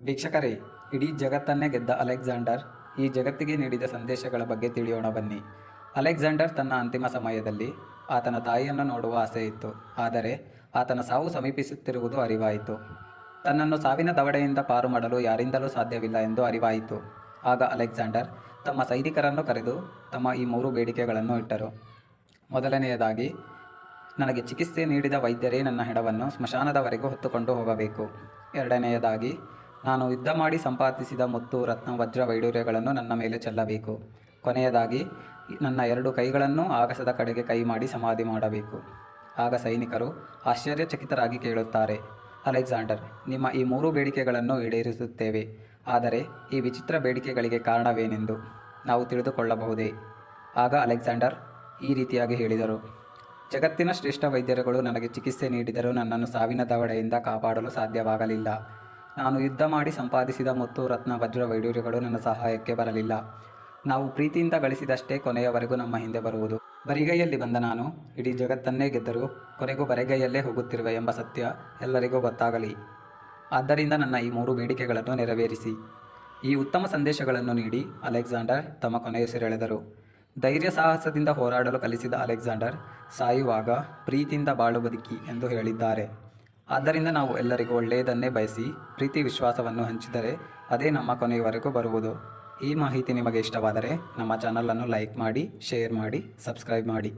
ವೀಕ್ಷಕರೇ, ಇಡೀ ಜಗತ್ತನ್ನೇ ಗೆದ್ದ ಅಲೆಕ್ಸಾಂಡರ್ ಈ ಜಗತ್ತಿಗೆ ನೀಡಿದ ಸಂದೇಶಗಳ ಬಗ್ಗೆ ತಿಳಿಯೋಣ ಬನ್ನಿ. ಅಲೆಕ್ಸಾಂಡರ್ ತನ್ನ ಅಂತಿಮ ಸಮಯದಲ್ಲಿ ಆತನ ತಾಯಿಯನ್ನು ನೋಡುವ ಆಸೆ ಇತ್ತು. ಆದರೆ ಆತನ ಸಾವು ಸಮೀಪಿಸುತ್ತಿರುವುದು ಅರಿವಾಯಿತು. ತನ್ನನ್ನು ಸಾವಿನ ದವಡೆಯಿಂದ ಪಾರು ಮಾಡಲು ಯಾರಿಂದಲೂ ಸಾಧ್ಯವಿಲ್ಲ ಎಂದು ಅರಿವಾಯಿತು. ಆಗ ಅಲೆಕ್ಸಾಂಡರ್ ತಮ್ಮ ಸೈನಿಕರನ್ನು ಕರೆದು ತಮ್ಮ ಈ 3 ಬೇಡಿಕೆಗಳನ್ನು ಇಟ್ಟರು. ಮೊದಲನೆಯದಾಗಿ, ನನಗೆ ಚಿಕಿತ್ಸೆ ನೀಡಿದ ವೈದ್ಯರೇ ನನ್ನ ಹೆಣವನ್ನು ಸ್ಮಶಾನದವರೆಗೂ ಹೊತ್ತುಕೊಂಡು ಹೋಗಬೇಕು. ಎರಡನೆಯದಾಗಿ, ನಾನು ಯುದ್ಧ ಮಾಡಿ ಸಂಪಾದಿಸಿದ ಮುತ್ತು, ರತ್ನ, ವಜ್ರ, ವೈಡೂರ್ಯಗಳನ್ನು ನನ್ನ ಮೇಲೆ ಚೆಲ್ಲಬೇಕು. ಕೊನೆಯದಾಗಿ, ನನ್ನ 2 ಕೈಗಳನ್ನು ಆಗಸದ ಕಡೆಗೆ ಕೈ ಮಾಡಿ ಸಮಾಧಿ ಮಾಡಬೇಕು. ಆಗ ಸೈನಿಕರು ಆಶ್ಚರ್ಯಚಕಿತರಾಗಿ ಕೇಳುತ್ತಾರೆ, ಅಲೆಕ್ಸಾಂಡರ್, ನಿಮ್ಮ ಈ 3 ಬೇಡಿಕೆಗಳನ್ನು ಈಡೇರಿಸುತ್ತೇವೆ. ಆದರೆ ಈ ವಿಚಿತ್ರ ಬೇಡಿಕೆಗಳಿಗೆ ಕಾರಣವೇನೆಂದು ನಾವು ತಿಳಿದುಕೊಳ್ಳಬಹುದೇ? ಆಗ ಅಲೆಕ್ಸಾಂಡರ್ ಈ ರೀತಿಯಾಗಿ ಹೇಳಿದರು, ಜಗತ್ತಿನ ಶ್ರೇಷ್ಠ ವೈದ್ಯರುಗಳು ನನಗೆ ಚಿಕಿತ್ಸೆ ನೀಡಿದರೂ ನನ್ನನ್ನು ಸಾವಿನ ದವಡೆಯಿಂದ ಕಾಪಾಡಲು ಸಾಧ್ಯವಾಗಲಿಲ್ಲ. ನಾನು ಯುದ್ಧ ಮಾಡಿ ಸಂಪಾದಿಸಿದ ಮುತ್ತು, ರತ್ನ, ವಜ್ರ, ವೈಡೂರ್ಯಗಳು ನನ್ನ ಸಹಾಯಕ್ಕೆ ಬರಲಿಲ್ಲ. ನಾವು ಪ್ರೀತಿಯಿಂದ ಗಳಿಸಿದಷ್ಟೇ ಕೊನೆಯವರೆಗೂ ನಮ್ಮ ಹಿಂದೆ ಬರುವುದು. ಬರಿಗೈಯಲ್ಲಿ ಬಂದ ನಾನು ಇಡೀ ಜಗತ್ತನ್ನೇ ಗೆದ್ದರೂ ಕೊನೆಗೂ ಬರಿಗೈಯಲ್ಲೇ ಹೋಗುತ್ತಿರುವೆ ಎಂಬ ಸತ್ಯ ಎಲ್ಲರಿಗೂ ಗೊತ್ತಾಗಲಿ. ಆದ್ದರಿಂದ ನನ್ನ ಈ 3 ಬೇಡಿಕೆಗಳನ್ನು ನೆರವೇರಿಸಿ. ಈ ಉತ್ತಮ ಸಂದೇಶಗಳನ್ನು ನೀಡಿ ಅಲೆಕ್ಸಾಂಡರ್ ತಮ್ಮ ಕೊನೆಯುಸಿರೆಳೆದರು. ಧೈರ್ಯ ಸಾಹಸದಿಂದ ಹೋರಾಡಲು ಕಲಿಸಿದ ಅಲೆಕ್ಸಾಂಡರ್ ಸಾಯುವಾಗ ಪ್ರೀತಿಯಿಂದ ಬಾಳು ಬದುಕಿ ಎಂದು ಹೇಳಿದ್ದಾರೆ. ಆದ್ದರಿಂದ ನಾವು ಎಲ್ಲರಿಗೂ ಒಳ್ಳೆಯದನ್ನೇ ಬಯಸಿ ಪ್ರೀತಿ ವಿಶ್ವಾಸವನ್ನು ಹಂಚಿದರೆ ಅದೇ ನಮ್ಮ ಕೊನೆಯವರೆಗೂ ಬರುವುದು. ಈ ಮಾಹಿತಿ ನಿಮಗೆ ಇಷ್ಟವಾದರೆ ನಮ್ಮ ಚಾನಲನ್ನು ಲೈಕ್ ಮಾಡಿ, ಶೇರ್ ಮಾಡಿ, ಸಬ್ಸ್ಕ್ರೈಬ್ ಮಾಡಿ.